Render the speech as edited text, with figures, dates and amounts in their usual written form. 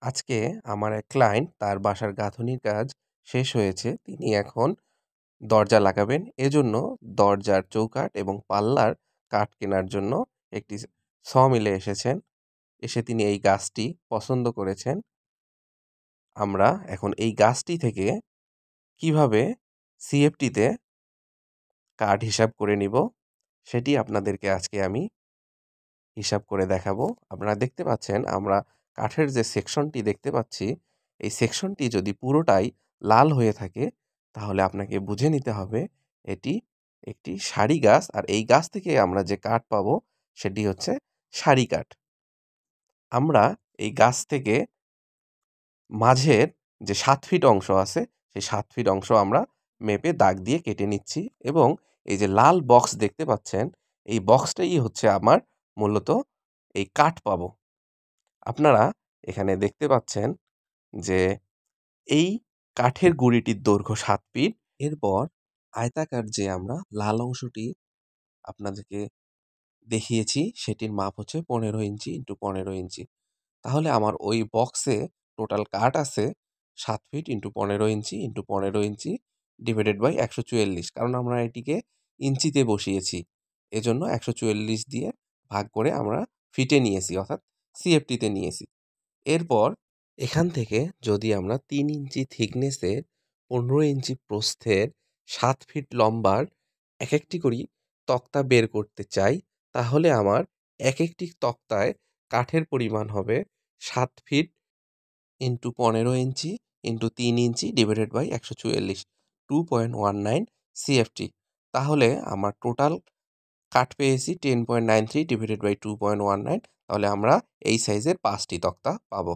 আজকে আমার এক ক্লায়েন্ট তার বাসার গাঁথুনির কাজ শেষ হয়েছে। তিনি এখন দরজা লাগাবেন। এজন্য দরজার চৌকাঠ এবং পাল্লার কাঠ কেনার জন্য একটি সমিলে এসেছেন। এসে তিনি এই গাছটি পছন্দ করেছেন। আমরা এখন এই গাছটি থেকে কিভাবে সিএফটিতে কাঠ হিসাব করে নিব, সেটি আপনাদেরকে আজকে আমি হিসাব করে দেখাবো। আপনারা দেখতে পাচ্ছেন আমরা কাঠের যে সেকশনটি দেখতে পাচ্ছি, এই সেকশনটি যদি পুরোটাই লাল হয়ে থাকে তাহলে আপনাকে বুঝে নিতে হবে এটি একটি সারি গাছ, আর এই গাছ থেকে আমরা যে কাঠ পাবো সেটি হচ্ছে সারি কাঠ। আমরা এই গাছ থেকে মাঝের যে ৭ ফিট অংশ আছে সেই ৭ ফিট অংশ আমরা মেপে দাগ দিয়ে কেটে নিচ্ছি এবং এই যে লাল বক্স দেখতে পাচ্ছেন, এই বক্সটাই হচ্ছে আমার মূলত এই কাঠ পাবো। আপনারা এখানে দেখতে পাচ্ছেন যে এই কাঠের গুঁড়িটির দৈর্ঘ্য ৭ ফিট। এরপর আয়তাকার যে আমরা লাল অংশটি আপনাদেরকে দেখিয়েছি সেটির মাপ হচ্ছে ১৫ ইঞ্চি ইন্টু ১৫ ইঞ্চি। তাহলে আমার ওই বক্সে টোটাল কাঠ আছে ৭ feet into ১৫ inch into ১৫ inch divided by ১৪৪, কারণ আমরা এটিকে ইঞ্চিতে বসিয়েছি। এজন্য ১৪৪ দিয়ে ভাগ করে আমরা ফিটে নিয়েছি, অর্থাৎ সিএফটিতে নিয়েছি। এরপর এখান থেকে যদি আমরা ৩ ইঞ্চি থিকনেসের ১৫ ইঞ্চি প্রস্থের ৭ ফিট লম্বার একটি করি তক্তা বের করতে চাই, তাহলে আমার একটি তক্তায় কাঠের পরিমাণ হবে ৭ feet into ১৫ inch into ৩ inch divided by ১৪৪, 2.19 CFT. তাহলে আমার টোটাল কাঠ পেয়েছি 10.93 ডিভাইডেড বাই 2.19। তাহলে আমরা এই সাইজের ৫টি তক্তা পাবো।